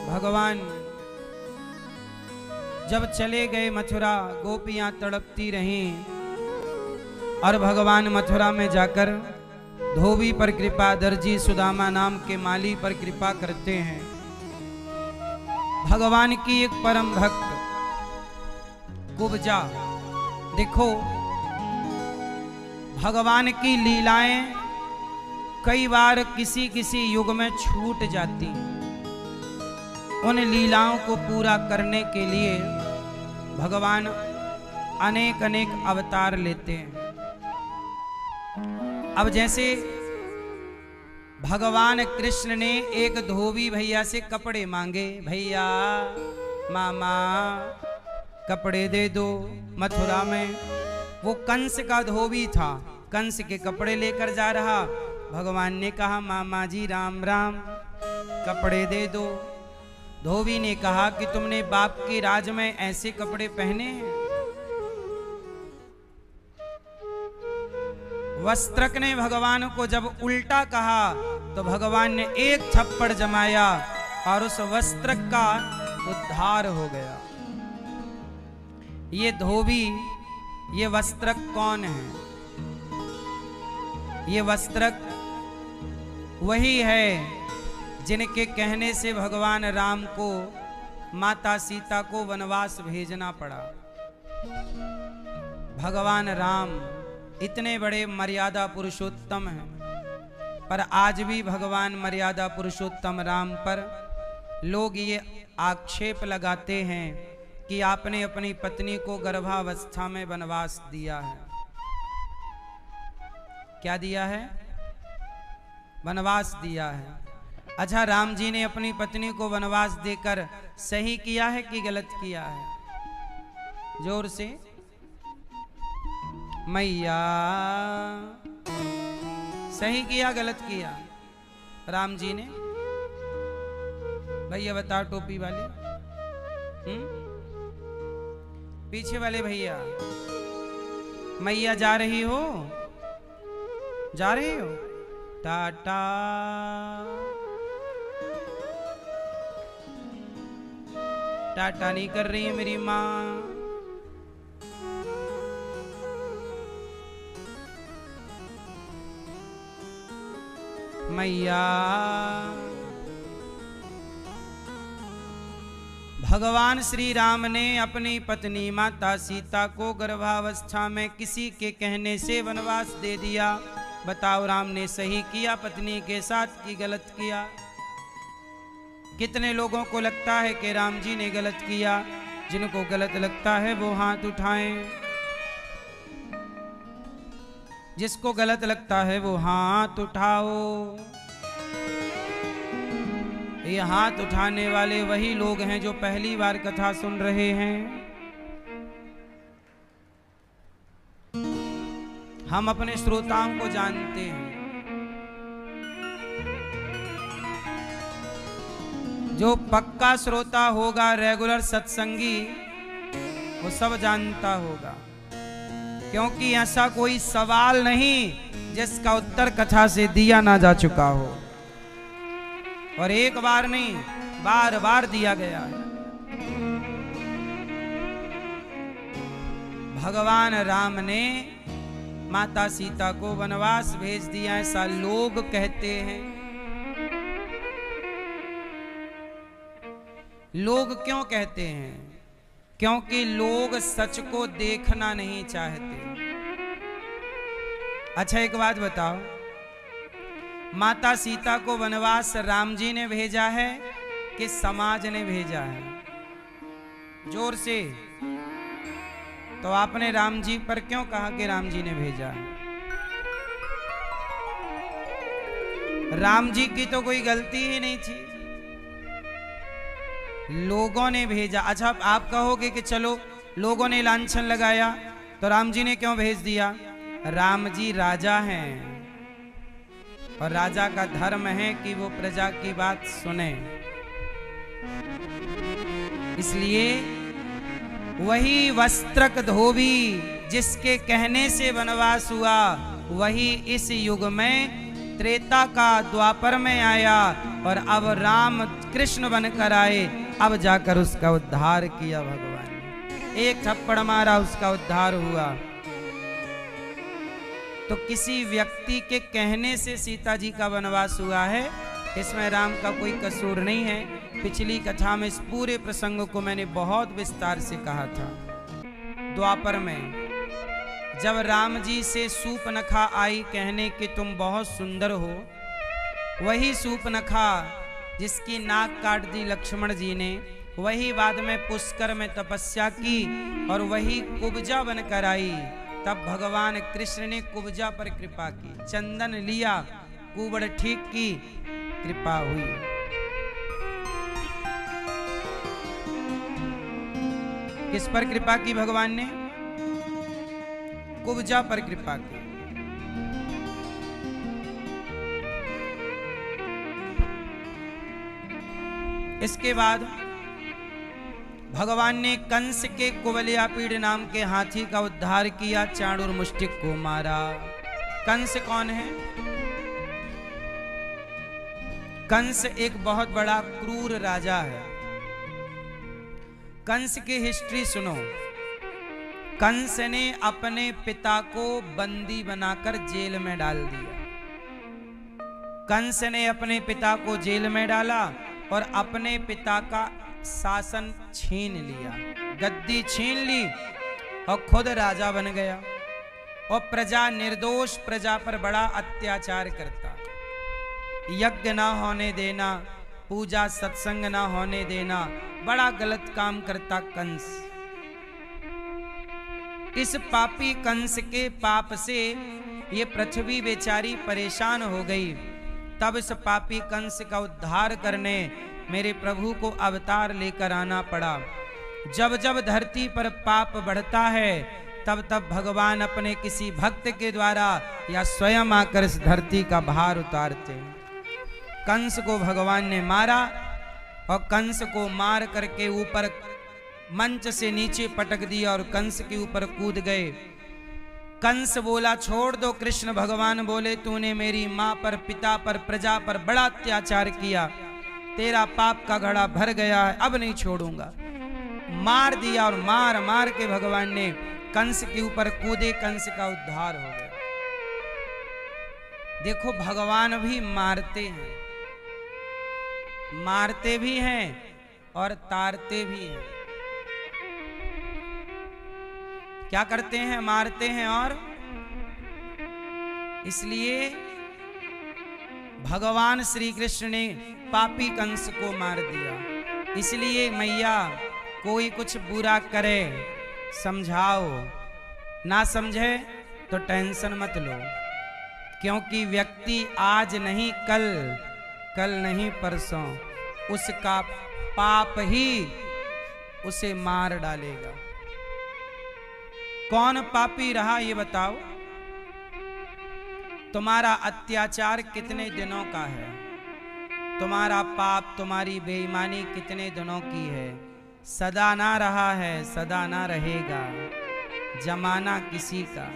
भगवान जब चले गए मथुरा, गोपियां तड़पती रहीं और भगवान मथुरा में जाकर धोबी पर कृपा, दर्जी सुदामा नाम के माली पर कृपा करते हैं। भगवान की एक परम भक्त कुब्जा, देखो भगवान की लीलाएं कई बार किसी किसी युग में छूट जाती। उन लीलाओं को पूरा करने के लिए भगवान अनेक अनेक अवतार लेते हैं। अब जैसे भगवान कृष्ण ने एक धोबी भैया से कपड़े मांगे, भैया मामा कपड़े दे दो। मथुरा में वो कंस का धोबी था, कंस के कपड़े लेकर जा रहा। भगवान ने कहा मामा जी राम राम, कपड़े दे दो। धोबी ने कहा कि तुमने बाप के राज में ऐसे कपड़े पहने हैं। वस्त्रक ने भगवान को जब उल्टा कहा तो भगवान ने एक थप्पड़ जमाया और उस वस्त्रक का उद्धार हो गया। ये धोबी, ये वस्त्रक कौन है? ये वस्त्रक वही है जिनके कहने से भगवान राम को, माता सीता को वनवास भेजना पड़ा। भगवान राम इतने बड़े मर्यादा पुरुषोत्तम हैं, पर आज भी भगवान मर्यादा पुरुषोत्तम राम पर लोग ये आक्षेप लगाते हैं कि आपने अपनी पत्नी को गर्भावस्था में वनवास दिया है। क्या दिया है? वनवास दिया है। अच्छा, राम जी ने अपनी पत्नी को वनवास देकर सही किया है कि गलत किया है? जोर से मैया, सही किया गलत किया राम जी ने? भैया बताओ, टोपी वाले, पीछे वाले भैया, मैया जा रही हो? जा रही हो? टाटा। टाटा नहीं कर रही है मेरी माँ। मैया, भगवान श्री राम ने अपनी पत्नी माता सीता को गर्भावस्था में किसी के कहने से वनवास दे दिया। बताओ, राम ने सही किया पत्नी के साथ कि गलत किया? कितने लोगों को लगता है कि राम जी ने गलत किया? जिनको गलत लगता है वो हाथ उठाएं। जिसको गलत लगता है वो हाथ उठाओ। ये हाथ उठाने वाले वही लोग हैं जो पहली बार कथा सुन रहे हैं। हम अपने श्रोताओं को जानते हैं। जो पक्का श्रोता होगा, रेगुलर सत्संगी, वो सब जानता होगा, क्योंकि ऐसा कोई सवाल नहीं जिसका उत्तर कथा से दिया ना जा चुका हो। और एक बार नहीं, बार बार दिया गया है। भगवान राम ने माता सीता को वनवास भेज दिया, ऐसा लोग कहते हैं। लोग क्यों कहते हैं? क्योंकि लोग सच को देखना नहीं चाहते। अच्छा, एक बात बताओ, माता सीता को वनवास राम जी ने भेजा है कि समाज ने भेजा है? जोर से। तो आपने राम जी पर क्यों कहा कि राम जी ने भेजा है? राम जी की तो कोई गलती ही नहीं थी, लोगों ने भेजा। अच्छा, आप कहोगे कि चलो लोगों ने लांछन लगाया तो राम जी ने क्यों भेज दिया? राम जी राजा हैं और राजा का धर्म है कि वो प्रजा की बात सुने। इसलिए वही वस्त्रक धोबी जिसके कहने से वनवास हुआ, वही इस युग में त्रेता का द्वापर में आया और अब राम कृष्ण बनकर आए। अब जाकर उसका उद्धार किया भगवान ने, एक थप्पड़ मारा उसका उद्धार हुआ। तो किसी व्यक्ति के कहने से सीता जी का वनवास हुआ है, इसमें राम का कोई कसूर नहीं है। पिछली कथा में इस पूरे प्रसंग को मैंने बहुत विस्तार से कहा था। द्वापर में जब राम जी से सूपनखा आई कहने कि तुम बहुत सुंदर हो, वही सूपनखा जिसकी नाक काट दी लक्ष्मण जी ने, वही बाद में पुष्कर में तपस्या की और वही कुब्जा बनकर आई। तब भगवान कृष्ण ने कुब्जा पर कृपा की, चंदन लिया, कुबड़ ठीक की, कृपा हुई। किस पर कृपा की भगवान ने? कुब्जा पर कृपा की। इसके बाद भगवान ने कंस के कुवलयापीड़ नाम के हाथी का उद्धार किया, चाणूर मुष्टिक को मारा। कंस कौन है? कंस एक बहुत बड़ा क्रूर राजा है। कंस की हिस्ट्री सुनो। कंस ने अपने पिता को बंदी बनाकर जेल में डाल दिया। कंस ने अपने पिता को जेल में डाला और अपने पिता का शासन छीन लिया, गद्दी छीन ली और खुद राजा बन गया। और प्रजा, निर्दोष प्रजा पर बड़ा अत्याचार करता, यज्ञ ना होने देना, पूजा सत्संग ना होने देना, बड़ा गलत काम करता कंस। इस पापी कंस के पाप से ये पृथ्वी बेचारी परेशान हो गई। तब इस पापी कंस का उद्धार करने मेरे प्रभु को अवतार लेकर आना पड़ा। जब जब धरती पर पाप बढ़ता है, तब तब भगवान अपने किसी भक्त के द्वारा या स्वयं आकर इस धरती का भार उतारते हैं। कंस को भगवान ने मारा और कंस को मार करके ऊपर मंच से नीचे पटक दिया और कंस के ऊपर कूद गए। कंस बोला छोड़ दो, कृष्ण भगवान बोले तूने मेरी माँ पर, पिता पर, प्रजा पर बड़ा अत्याचार किया, तेरा पाप का घड़ा भर गया है, अब नहीं छोड़ूंगा। मार दिया और मार मार के भगवान ने कंस के ऊपर कूदे, कंस का उद्धार हो गया। देखो भगवान भी मारते हैं, मारते भी हैं और तारते भी हैं। क्या करते हैं? मारते हैं। और इसलिए भगवान श्री कृष्ण ने पापी कंस को मार दिया। इसलिए मैया कोई कुछ बुरा करे समझाओ, ना समझे तो टेंशन मत लो, क्योंकि व्यक्ति आज नहीं कल, कल नहीं परसों उसका पाप ही उसे मार डालेगा। कौन पापी रहा ये बताओ? तुम्हारा अत्याचार कितने दिनों का है? तुम्हारा पाप, तुम्हारी बेईमानी कितने दिनों की है? सदा ना रहा है, सदा ना रहेगा। जमाना किसी का,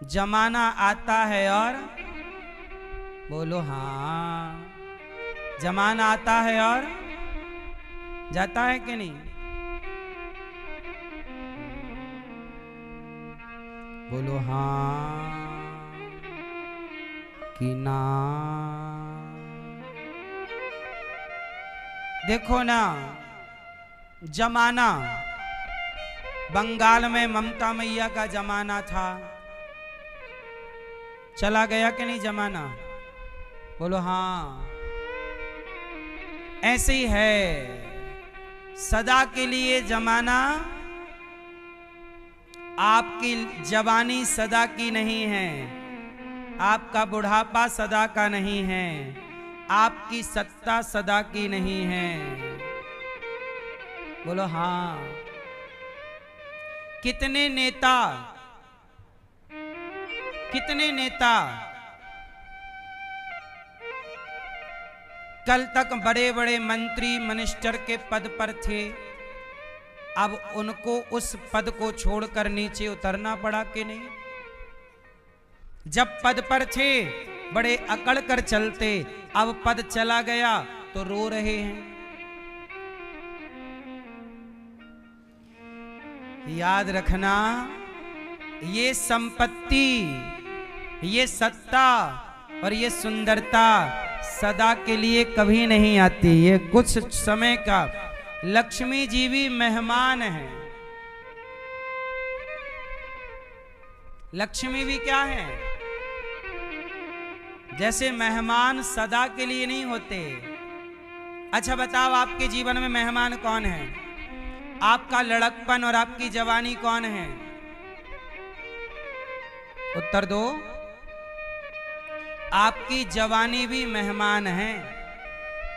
जमाना आता है और बोलो हाँ, जमाना आता है और जाता है कि नहीं? बोलो हाँ कि ना। देखो ना, जमाना बंगाल में ममता मैया का जमाना था, चला गया कि नहीं जमाना? बोलो हाँ। ऐसे ही है, सदा के लिए जमाना, आपकी जवानी सदा की नहीं है, आपका बुढ़ापा सदा का नहीं है, आपकी सत्ता सदा की नहीं है। बोलो हाँ। कितने नेता, कितने नेता कल तक बड़े बड़े मंत्री मिनिस्टर के पद पर थे, अब उनको उस पद को छोड़कर नीचे उतरना पड़ा कि नहीं? जब पद पर थे बड़े अकड़ कर चलते, अब पद चला गया तो रो रहे हैं। याद रखना, ये संपत्ति, ये सत्ता और ये सुंदरता सदा के लिए कभी नहीं आती। ये कुछ समय का, लक्ष्मी जी भी मेहमान है। लक्ष्मी भी क्या है? जैसे मेहमान सदा के लिए नहीं होते। अच्छा बताओ, आपके जीवन में मेहमान कौन है? आपका लड़कपन और आपकी जवानी कौन है? उत्तर दो। आपकी जवानी भी मेहमान है।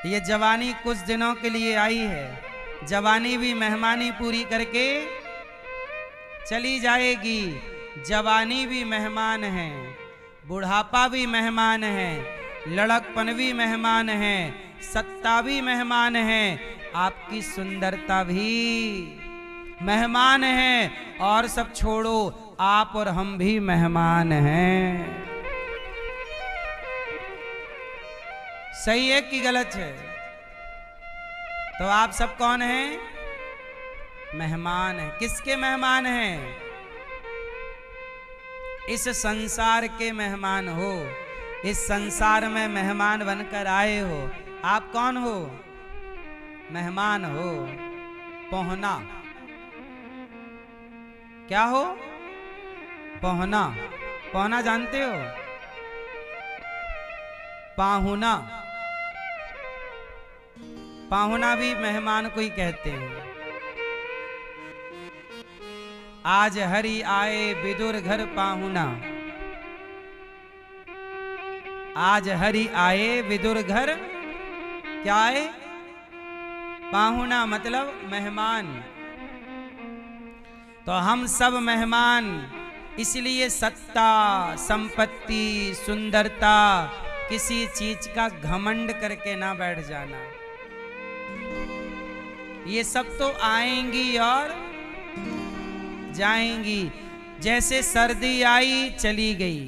ये जवानी कुछ दिनों के लिए आई है। जवानी भी मेहमानी पूरी करके चली जाएगी। जवानी भी मेहमान है, बुढ़ापा भी मेहमान है, लड़कपन भी मेहमान है, सत्ता भी मेहमान है, आपकी सुंदरता भी मेहमान है। और सब छोड़ो, आप और हम भी मेहमान हैं। सही है कि गलत है? तो आप सब कौन हैं? मेहमान हैं। किसके मेहमान हैं? इस संसार के मेहमान हो। इस संसार में मेहमान बनकर आए हो। आप कौन हो? मेहमान हो। पहुना। क्या हो? पहुना। पहुना जानते हो? पाहुना। पाहुना भी मेहमान को ही कहते हैं। आज हरि आए विदुर घर पाहुना। आज हरि आए विदुर घर, क्या आए? पाहुना मतलब मेहमान। तो हम सब मेहमान, इसलिए सत्ता, संपत्ति, सुंदरता, किसी चीज का घमंड करके ना बैठ जाना। ये सब तो आएंगी और जाएंगी। जैसे सर्दी आई चली गई,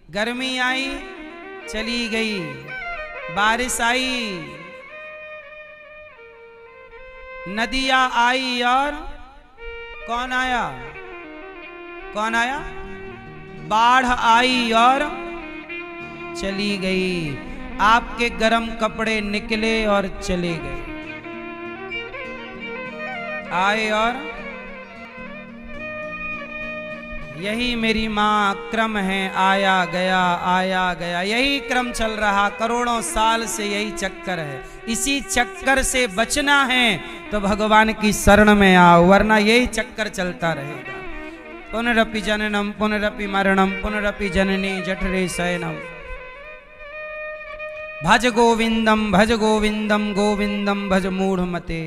गर्मी आई चली गई, बारिश आई, नदियां आई और कौन आया? कौन आया? बाढ़ आई और चली गई। आपके गर्म कपड़े निकले और चले गए, आए और यही मेरी माँ क्रम है, आया गया आया गया। यही क्रम चल रहा, करोड़ों साल से यही चक्कर है। इसी चक्कर से बचना है तो भगवान की शरण में आओ, वरना यही चक्कर चलता रहेगा। पुनरपि जननम पुनरपि मरणम पुनरपि जननी जठरे शयनम। भज गोविंदम गोविंदम भज मूढ़ मते।